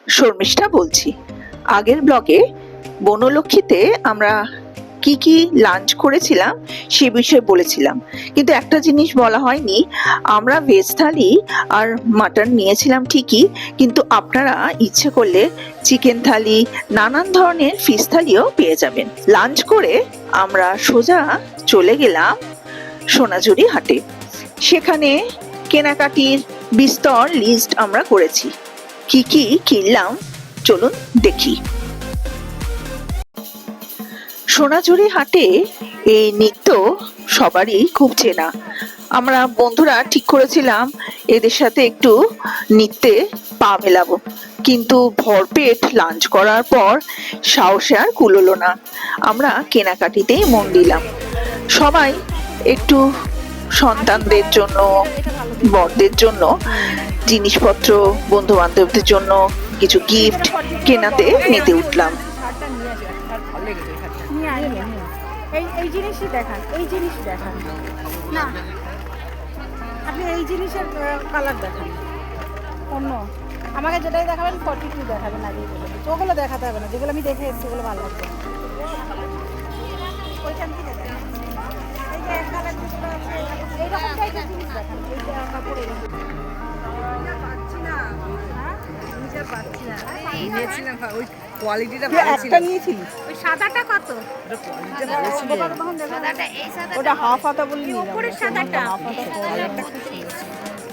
শর্মিষ্ঠা বলছি। আগের ব্লগে বনলক্ষ্মীতে আমরা কি কি লাঞ্চ করেছিলাম সে বিষয়ে বলেছিলাম, কিন্তু একটা জিনিস বলা হয়নি। আমরা ভেজ থালি আর মাটন নিয়েছিলাম ঠিকই, কিন্তু আপনারা ইচ্ছে করলে চিকেন থালি, নানান ধরনের ফিশ থালিও পেয়ে যাবেন। লাঞ্চ করে আমরা সোজা চলে গেলাম সোনাঝুরি হাটে। সেখানে কেনাকাটির বিস্তর লিস্ট আমরা করেছি। কি কি কিনলাম চলুন দেখি। সোনাঝুরি হাটে এই নৃত্য সবারই খুব চেনা। আমরা বন্ধুরা ঠিক করেছিলাম এদের সাথে একটু নৃত্যে পা মেলাবো, কিন্তু ভরপেট লাঞ্চ করার পর সাহসে আর কুলোলো না। আমরা কেনাকাটিতেই মন দিলাম। সবাই একটু সন্তানদের জন্য, বড়দের জন্য জিনিসপত্র, বন্ধু বান্ধবদের জন্য কিছু গিফট কেনাতে মেতে উঠলাম। এই জিনিসই দেখান, এই জিনিস দেখান না, আপনি এই জিনিসের কালার দেখান। অন্য আমাকে যেটাই দেখাবেন 42 দেখাবেন, আগেই বলে দিচ্ছি। ওগুলো দেখাতে হবে না, যেগুলো আমি দেখে এসেছি ওগুলো ভালো লাগবে। ওইখান থেকে দেখান, এই যে কালার যেগুলো আছে এইরকম টাইপের জিনিস দেখান। এই যে কাপড় এরকম পাচ্ছি না, পাচ্ছি না। নিয়েছিলাম ওই কোয়ালিটিটা ভালো ছিল। একটা নিয়েছিলি, ওই সাদাটা কত? ওটা হাফ হাতা বলি নিলাম। উপরের সাদাটা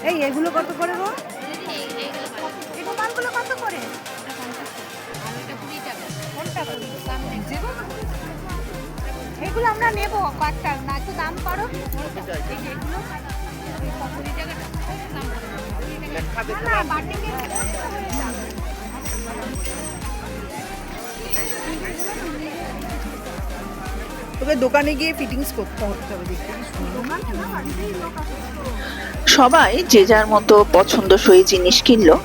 এই এগুলো কত করে গো? এই রুমালগুলো কত করে? এগুলো আমরা নেব কয়েকটা, না একটু দাম করো। না বাটিকে তোকে দোকানে গিয়ে ফিটিংস করতে হবে। সবাই যে যার মতো পছন্দসই জিনিস কিনলো।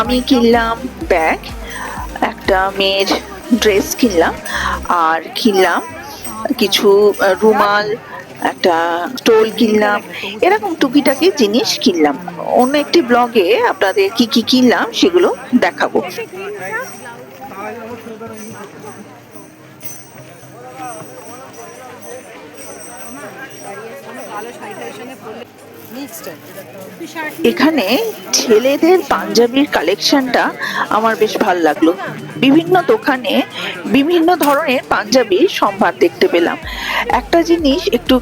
আমি কিনলাম ব্যাগ, একটা মেয়ের ড্রেস কিনলাম, আর কিনলাম কিছু রুমাল, একটা স্টোল কিনলাম। এরকম টুকিটাকি জিনিস কিনলাম। অন্য একটি ব্লগে আপনাদের কি কি কিনলাম সেগুলো দেখাবো। এখানে ছেলেদের পাঞ্জাবির কালেকশনটা আমার বেশ ভালো লাগলো। বিভিন্ন দোকানে বিভিন্ন ধরনের পাঞ্জাবির সম্ভার দেখতে পেলাম। একটা জিনিস একটু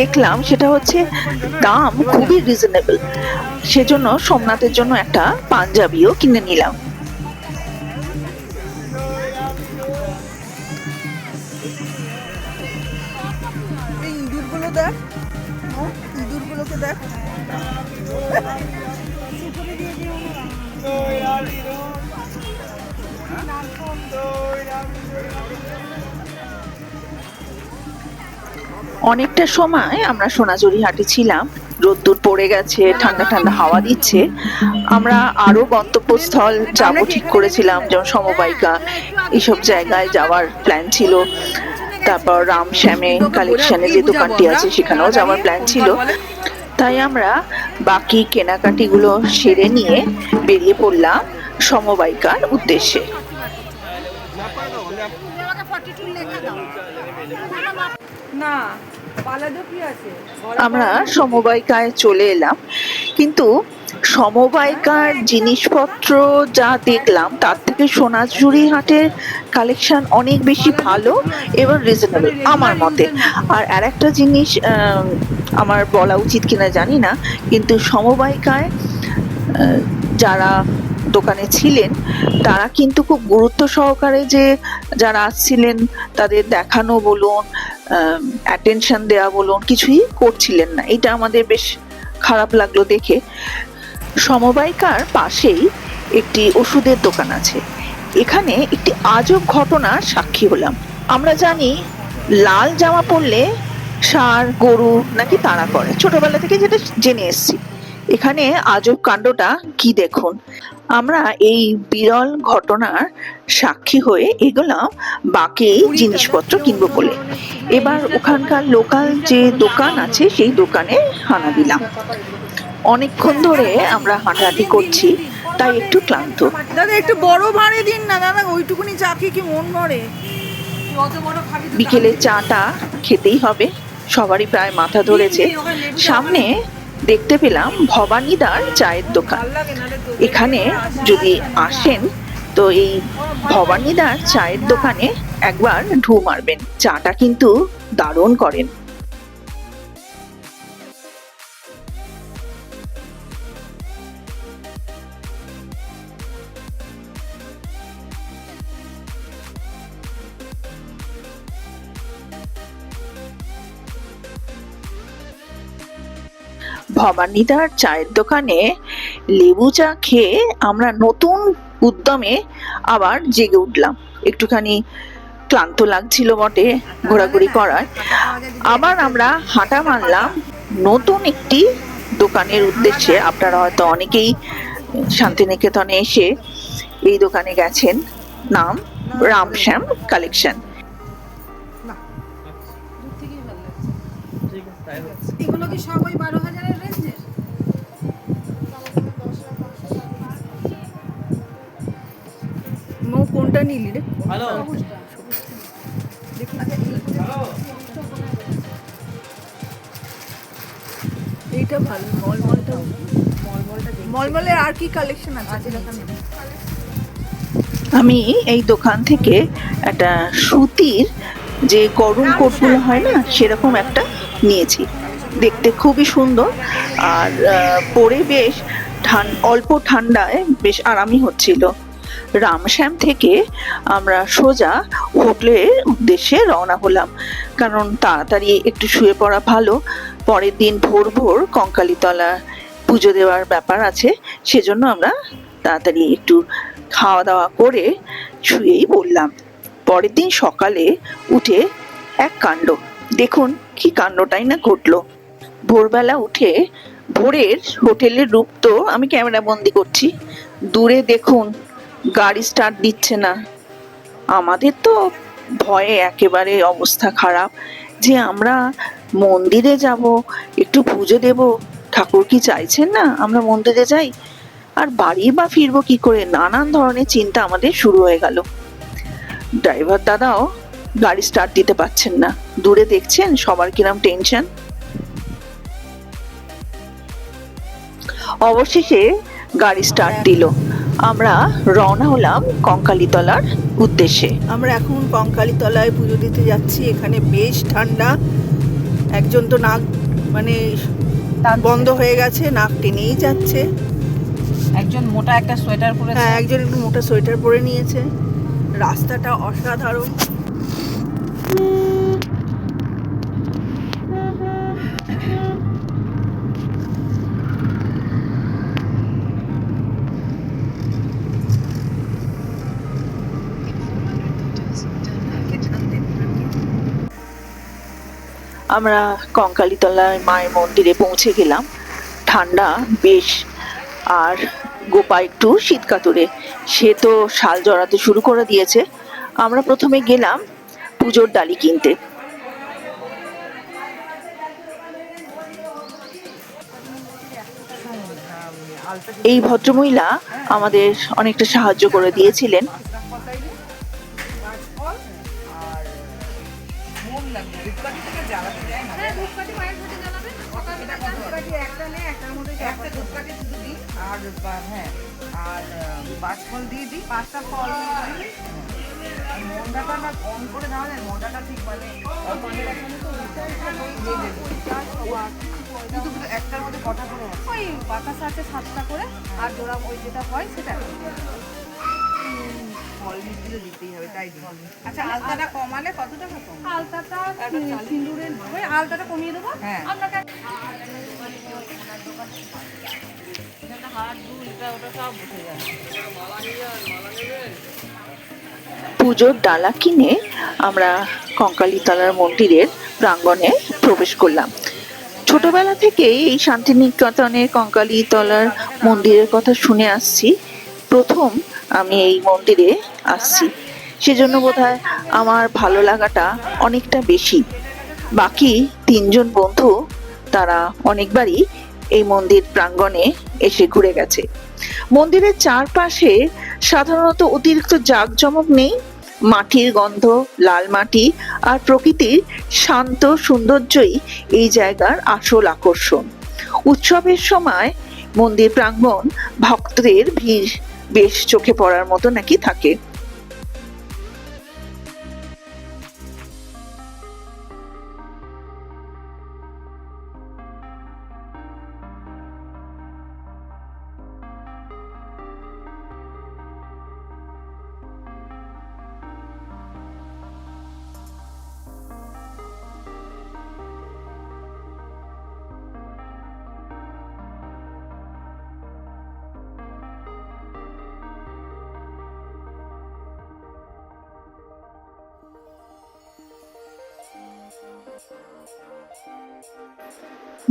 দেখলাম, সেটা হচ্ছে দাম খুবই রিজনেবল। সেজন্য সোমনাথের জন্য একটা পাঞ্জাবিও কিনে নিলাম। ইঁদুরগুলো দেখ, ইঁদুরগুলোকে দেখ। অনেকটা সময় আমরা সোনাঝুরি হাটে ছিলাম। রোদ্দুর পড়ে গেছে, ঠান্ডা ঠান্ডা হাওয়া দিচ্ছে। আমরা আরো গন্তব্যস্থল যাবো ঠিক করেছিলাম, যেমন সমবায়িকা, এইসব জায়গায় যাওয়ার প্ল্যান ছিল। তারপর রামশ্যামে কালেকশনে যে দোকানটি আছে সেখানেও যাওয়ার প্ল্যান ছিল। তাই আমরা বাকি কেনাকাটিগুলো সেরে নিয়ে বেরিয়ে পড়লাম সমবায়িকার উদ্দেশ্যে। আমরা সমবায়িকায় চলে এলাম, কিন্তু সমবায়িকার জিনিসপত্র যা দেখলাম তার থেকে সোনাঝুরি হাটের কালেকশন অনেক বেশি ভালো এবং রিজনেবল আমার মতে। আর আরেকটা জিনিস আমার বলা উচিত কিনা জানি না, কিন্তু সমবায়িকায় যারা দোকানে ছিলেন তারা কিন্তু খুব গুরুত্ব সহকারে, যে যারা আসছিলেন তাদের দেখানো বলুন, অ্যাটেনশন দেওয়া বলুন, কিছুই করছিলেন না। এটা আমাদের বেশ খারাপ লাগলো দেখে। সমবায়িকার পাশেই একটি ওষুধের দোকান আছে। এখানে একটি আজব ঘটনার সাক্ষী হলাম। আমরা জানি লাল জামা পরলে ষাঁড় গরু নাকি তাড়া করে, ছোটবেলা থেকে যেটা জেনে এসছি। এখানে আজব কাণ্ডটা কি দেখুন। আমরা এই বিরল ঘটনার সাক্ষী হয়ে এগোলাম বাকি জিনিসপত্র কিনবো বলে। এবার ওখানকার লোকাল যে দোকান আছে সেই দোকানে হানা দিলাম। অনেকক্ষণ ধরে আমরা হাঁটাহাঁটি করছি, তাই একটু ক্লান্ত। দাদা একটু বড় ভাঁড়ে দিন না দাদা, ওইটুকুনি চা খেয়ে কি মন ভরে? বিকেলে চাটা খেতেই হবে, সবারই প্রায় মাথা ধরেছে। সামনে দেখতে পেলাম ভবানীদার চায়ের দোকান। এখানে যদি আসেন তো এই ভবানীদার চায়ের দোকানে একবার ঢু মারবেন, চাটা কিন্তু দারুণ করেন। ভবানীদার চায়ের দোকানে লেবু চা খেয়ে আমরা নতুন উদ্যমে আবার জেগে উঠলাম। একটুখানি ক্লান্ত লাগছিল বটে ঘোরাঘুরি করায়। আবার আমরা হাঁটা মারলাম নতুন একটি দোকানের উদ্দেশ্যে। আপনারা হয়তো অনেকেই শান্তিনিকেতনে এসে এই দোকানে গেছেন, নাম রামশ্যাম কালেকশন। এগুলো কি সব ওই 12,000-এর রেঞ্জের? মো কোনটা নিলি রে? হ্যালো এইটা ভালো, মলমলের আর কি কালেকশন আছে? আমি এই দোকান থেকে একটা সুতির যে গরম কোটগুলো হয় না, সেরকম একটা নিয়েছি। দেখতে খুবই সুন্দর আর পরে বেশ অল্প ঠান্ডায় বেশ আরামই হচ্ছিল। রামশ্যাম থেকে আমরা সোজা হোটেলের উদ্দেশ্যে রওনা হলাম, কারণ তাড়াতাড়ি একটু শুয়ে পড়া ভালো। পরের দিন ভোর ভোর কঙ্কালীতলা পুজো দেওয়ার ব্যাপার আছে, সেজন্য আমরা তাড়াতাড়ি একটু খাওয়া দাওয়া করে শুয়েই পড়লাম। পরের দিন সকালে উঠে এক কাণ্ড, দেখুন কি কাণ্ডটাই না ঘটলো। ভোরবেলা উঠে ভোরের হোটেলের রূপ তো আমি ক্যামেরা বন্দি করছি। দূরে দেখুন গাড়ি স্টার্ট দিচ্ছে না। আমাদের তো ভয়ে একেবারে অবস্থা খারাপ যে আমরা মন্দিরে যাব, একটু পুজো দেব, ঠাকুর কি চাইছেন না আমরা মন্দিরে যাই, আর বাড়ি বা ফিরবো কি করে, নানান ধরনের চিন্তা আমাদের শুরু হয়ে গেল। ড্রাইভার দাদাও গাড়ি স্টার্ট দিতে পারছেন না। দূরে দেখছেন সবার কিরম টেনশন। অবশেষে গাড়ি স্টার্ট দিল, আমরা রওনা হলাম কঙ্কালীতলার উদ্দেশ্যে। আমরা এখন কঙ্কালীতলায় পুজো দিতে যাচ্ছি। এখানে বেশ ঠান্ডা, একজন তো নাক মানে বন্ধ হয়ে গেছে, নাক টেনেই যাচ্ছে। একজন মোটা একটা সোয়েটার পরেছে। হ্যাঁ, একজন একটু মোটা সোয়েটার পরে নিয়েছে। রাস্তাটা অসাধারণ। আমরা কঙ্কালীতলায় মায়ের মন্দিরে পৌঁছে গেলাম। ঠান্ডা বেশ, আর গোপা একটু শীত কাতুরে, সে তো শাল জড়াতে শুরু করে দিয়েছে। আমরা প্রথমে গেলাম পুজোর ডালি কিনতে। এই ভদ্রমহিলা আমাদের অনেকটা সাহায্য করে দিয়েছিলেন। আর বাজফল দিয়ে দিই, 5টা ফল মন্ডাটা না কম করে দেওয়া যায়, মন্ডাটা ঠিক মানে একটার মধ্যে কটা করে ওই বাতাস আছে 7টা করে, আর জোড়া ওই যেটা হয় সেটা। ফল মিষ্টিও দিতেই হবে, তাই দিই। আচ্ছা, আলতাটা কমালে কত টাকা কম? আলতাটা সিঁদুরের ওই আলতাটা কমিয়ে দেবো। হ্যাঁ, আপনাকে পুজোর ডালা কিনে আমরা কঙ্কালীতলার মন্দিরের প্রাঙ্গণে প্রবেশ করলাম। ছোটবেলা থেকেই এই শান্তিনিকেতনে কঙ্কালীতলার মন্দিরের কথা শুনে আসছি। প্রথম আমি এই মন্দিরে আসছি, সেজন্য বোধহয় আমার ভালো লাগাটা অনেকটা বেশি। বাকি 3জন বন্ধু তারা অনেকবারই এই মন্দির প্রাঙ্গণে এসে ঘুরে গেছে। মন্দিরের চারপাশে সাধারণত অতিরিক্ত জাঁকজমক নেই। মাটির গন্ধ, লাল মাটি আর প্রকৃতির শান্ত সৌন্দর্যই এই জায়গার আসল আকর্ষণ। উৎসবের সময় মন্দির প্রাঙ্গণ ভক্তদের ভিড় বেশ চোখে পড়ার মতো নাকি থাকে।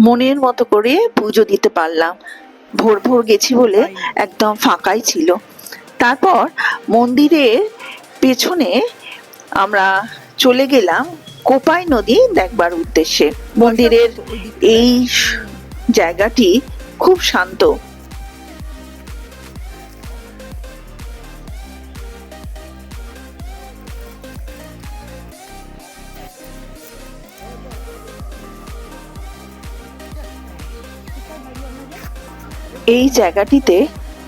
মনের মতো করে পুজো দিতে পারলাম। ভোর ভোর গেছি বলে একদম ফাঁকাই ছিল। তারপর মন্দিরের পেছনে আমরা চলে গেলাম কোপাই নদী দেখবার উদ্দেশ্যে। মন্দিরের এই জায়গাটি খুব শান্ত। এই জায়গাটিতে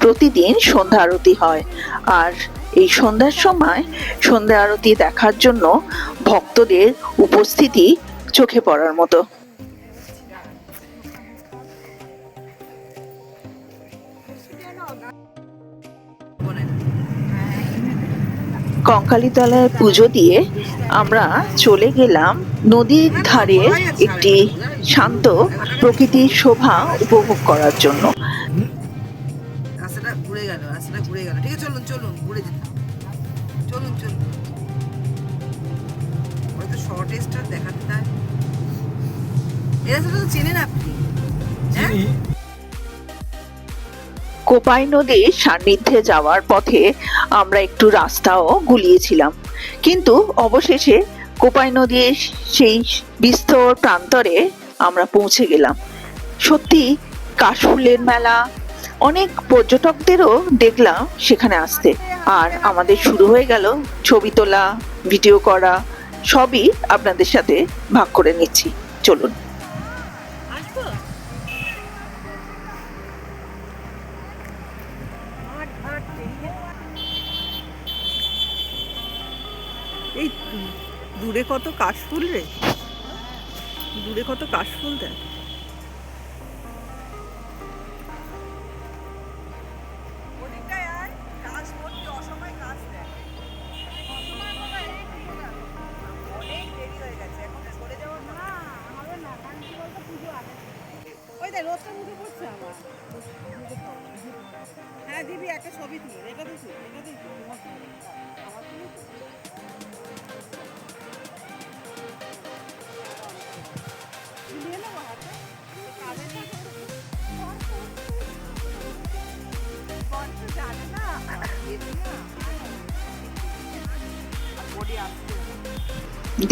প্রতিদিন সন্ধ্যা আরতি হয়, আর এই সন্ধ্যার সময় সন্ধ্যা আরতি দেখার জন্য ভক্তদের উপস্থিতি চোখে পড়ার মতো। কঙ্কালীতলায় পুজো দিয়ে আমরা চলে গেলাম নদীর ধারে একটি শান্ত প্রকৃতির শোভা উপভোগ করার জন্য। রাস্তাটা ঘুরে গেল, ঠিক আছে, চলুন ঘুরে যেতে, চলুন হয়তো শর্টেস্টার দেখাতে দেয়। এই রাস্তাটা তো চেনেন আপনি? কোপাই নদীর সান্নিধ্যে যাওয়ার পথে আমরা একটু রাস্তাও গুলিয়েছিলাম, কিন্তু অবশেষে কোপাই নদীর সেই বিস্তর প্রান্তরে আমরা পৌঁছে গেলাম। সত্যি কাশফুলের মেলা, অনেক পর্যটকদেরও দেখলাম সেখানে আসতে। আর আমাদের শুরু হয়ে গেল ছবি তোলা, ভিডিও করা, সবই আপনাদের সাথে ভাগ করে নিচ্ছি। চলুন। এই দূরে কত কাশফুল রে, দূরে কত কাশফুল দেখ। হ্যাঁ দিবি, একটা ছবি তুলে এটা দিচ্ছি,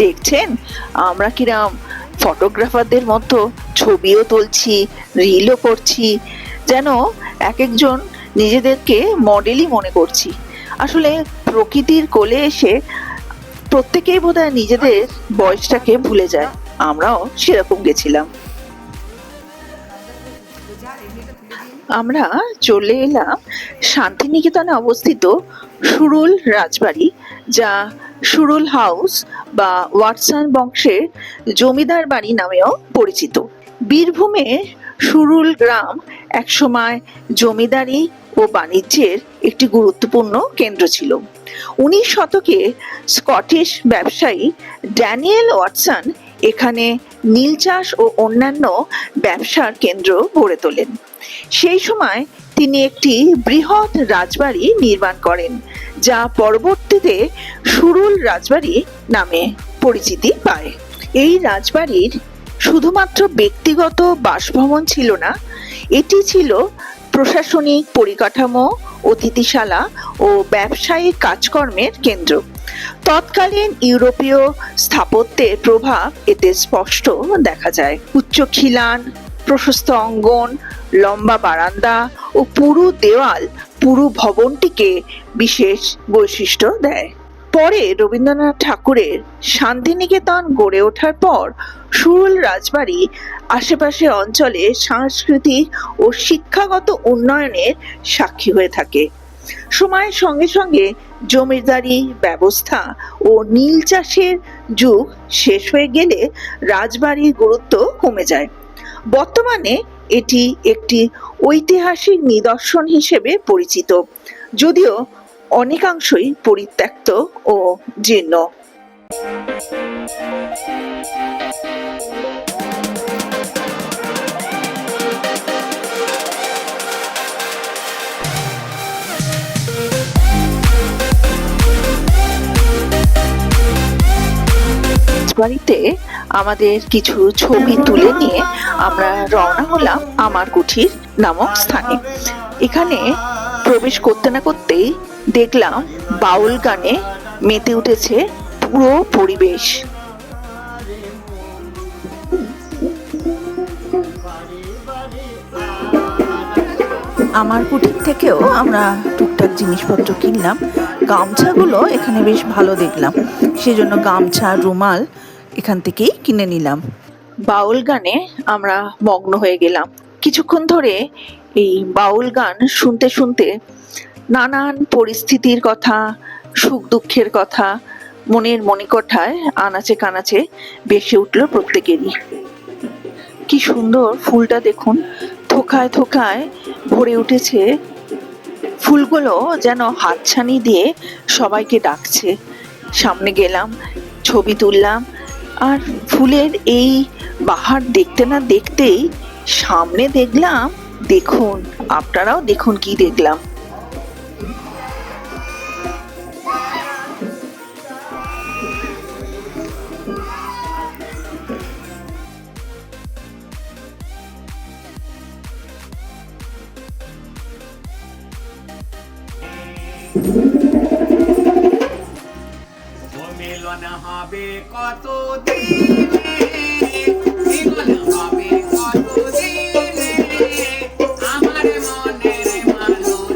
দেখছেন আমরা কিরম ফটোগ্রাফারদের মতো ছবিও তুলছি, রিলও করছি, যেন এক একজন নিজেদেরকে মডেলই মনে করছি। আসলে প্রকৃতির কোলে এসে প্রত্যেকেই বোধহয় নিজেদের বয়সটাকে ভুলে যায়। আমরাও সেরকম গেছিলাম। আমরা চলে এলাম শান্তিনিকেতনে অবস্থিত সুরুল রাজবাড়ি, যা সুরুল হাউস বা ওয়াটসন বংশের জমিদার বাড়ি নামেও পরিচিত। বীরভূমের সুরুল গ্রাম একসময় জমিদারি ও বাণিজ্যের একটি গুরুত্বপূর্ণ কেন্দ্র ছিল। 19 শতকে স্কটিশ ব্যবসায়ী ড্যানিয়েল ওয়াটসন এখানে নীল চাষ ও অন্যান্য ব্যবসার কেন্দ্র গড়ে তোলেন। সেই সময় তিনি একটি বৃহৎ রাজবাড়ি নির্মাণ করেন, যা পরবর্তীতে সুরুল রাজবাড়ি নামে পরিচিতি পায়। এই রাজবাড়ির শুধুমাত্র ব্যক্তিগত বাসভবন ছিল না, এটি ছিল প্রশাসনিক পরিকাঠামো, অতিথিশালা ও ব্যবসায়িক কাজকর্মের কেন্দ্র। তৎকালীন ইউরোপীয় স্থাপত্যের প্রভাব এতে স্পষ্ট দেখা যায়। উচ্চ খিলান, প্রশস্ত অঙ্গন, লম্বা বারান্দা ও পুরো দেওয়াল পুরো ভবনটিকে বিশেষ বৈশিষ্ট্য দেয়। পরে রবীন্দ্রনাথ ঠাকুরের শান্তিনিকেতন গড়ে ওঠার পর সুরুল রাজবাড়ি আশেপাশে অঞ্চলে সাংস্কৃতিক ও শিক্ষাগত উন্নয়নের সাক্ষী হয়ে থাকে। সময়ের সঙ্গে সঙ্গে জমিদারি ব্যবস্থা ও নীল চাষের যুগ শেষ হয়ে গেলে রাজবাড়ির গুরুত্ব কমে যায়। বর্তমানে এটি একটি ঐতিহাসিক নিদর্শন হিসেবে পরিচিত, যদিও অনেকাংশই পরিত্যক্ত ও জীর্ণ। বাড়িতে আমাদের কিছু ছবি তুলে নিয়ে আমরা রওনা হলাম আমার কুঠির নামক স্থানে। এখানে প্রবেশ করতে না করতেই দেখলাম বাউল গানে মেতে উঠেছে পুরো পরিবেশ। আমার কুঠির থেকেও আমরা টুকটাক জিনিসপত্র কিনলাম। গামছাগুলো এখানে বেশ ভালো দেখলাম, সেজন্য গামছা রুমাল এখান থেকেই কিনে নিলাম। বাউল গানে আমরা মগ্ন হয়ে গেলাম। কিছুক্ষণ ধরে এই বাউল গান শুনতে শুনতে নানান পরিস্থিতির কথা, সুখ দুঃখের কথা মনের মণিকোঠায় আনাচে কানাচে ভেসে উঠল প্রত্যেকেরই। কি সুন্দর ফুলটা দেখুন, থোকায় থোকায় ভরে উঠেছে। ফুলগুলো যেন হাতছানি দিয়ে সবাইকে ডাকছে। সামনে গেলাম, ছবি তুললাম, আর ফুলের এই বাহার দেখতে না দেখতেই সামনে দেখলাম, দেখুন আপনারাও দেখুন কি দেখলাম। মিলন হবে কত দিনে, মিলন হবে কত দিনে, আমার মনের মানুষের।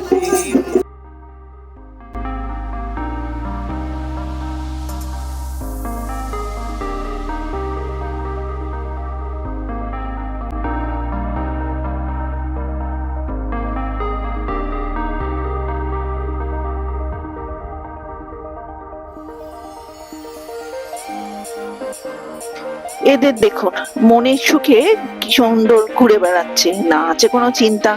এদের দেখুন মনের সুখে কি সুন্দর ঘুরে বেড়াচ্ছে, না আছে কোনো চিন্তা।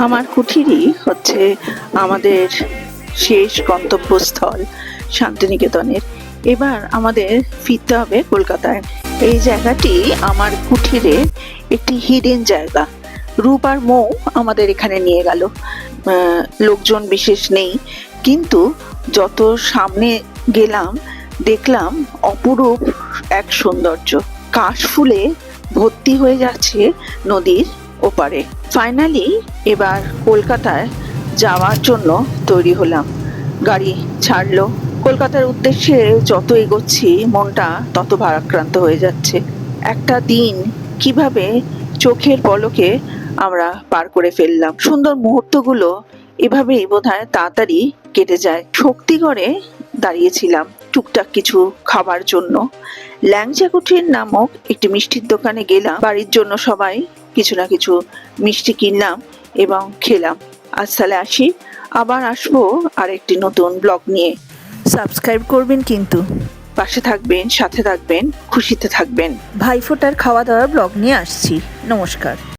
আমার কুঠিরই হচ্ছে আমাদের শেষ গন্তব্যস্থল শান্তিনিকেতনের। এবার আমাদের ফিরতে হবে কলকাতায়। এই জায়গাটি আমার কুঠিরের একটি হিডেন জায়গা। রূপ আর মৌ আমাদের এখানে নিয়ে গেল। লোকজন বিশেষ নেই, কিন্তু যত সামনে গেলাম দেখলাম অপরূপ এক সৌন্দর্য। কাশফুলে ভর্তি হয়ে যাচ্ছে নদীর ওপারে। ফাইনালি এবার কলকাতায় যাওয়ার জন্য তৈরি হলাম। গাড়ি ছাড়লো। কলকাতার উদ্দেশ্যে যত এগোচ্ছি মনটা তত ভারাক্রান্ত হয়ে যাচ্ছে। একটা দিন কিভাবে চোখের পলকে আমরা পার করে ফেললাম। সুন্দর মুহূর্তগুলো এভাবেই বোধহয় তাড়াতাড়ি কেটে যায়। শক্তিগড়ে দাঁড়িয়েছিলাম টুকটাক কিছু খাবার জন্য। ল্যাংচা কুঠির নামক একটি মিষ্টির দোকানে গেলাম। বাড়ির জন্য সবাই কিছু না কিছু মিষ্টি কিনলাম এবং খেলাম। আজ তাহলে আসি, আবার আসবো আরেকটি নতুন ব্লগ নিয়ে। সাবস্ক্রাইব করবেন কিন্তু, পাশে থাকবেন, সাথে থাকবেন, খুশিতে থাকবেন। ভাইফোঁটার খাওয়া দাওয়ার ব্লগ নিয়ে আসছি। নমস্কার।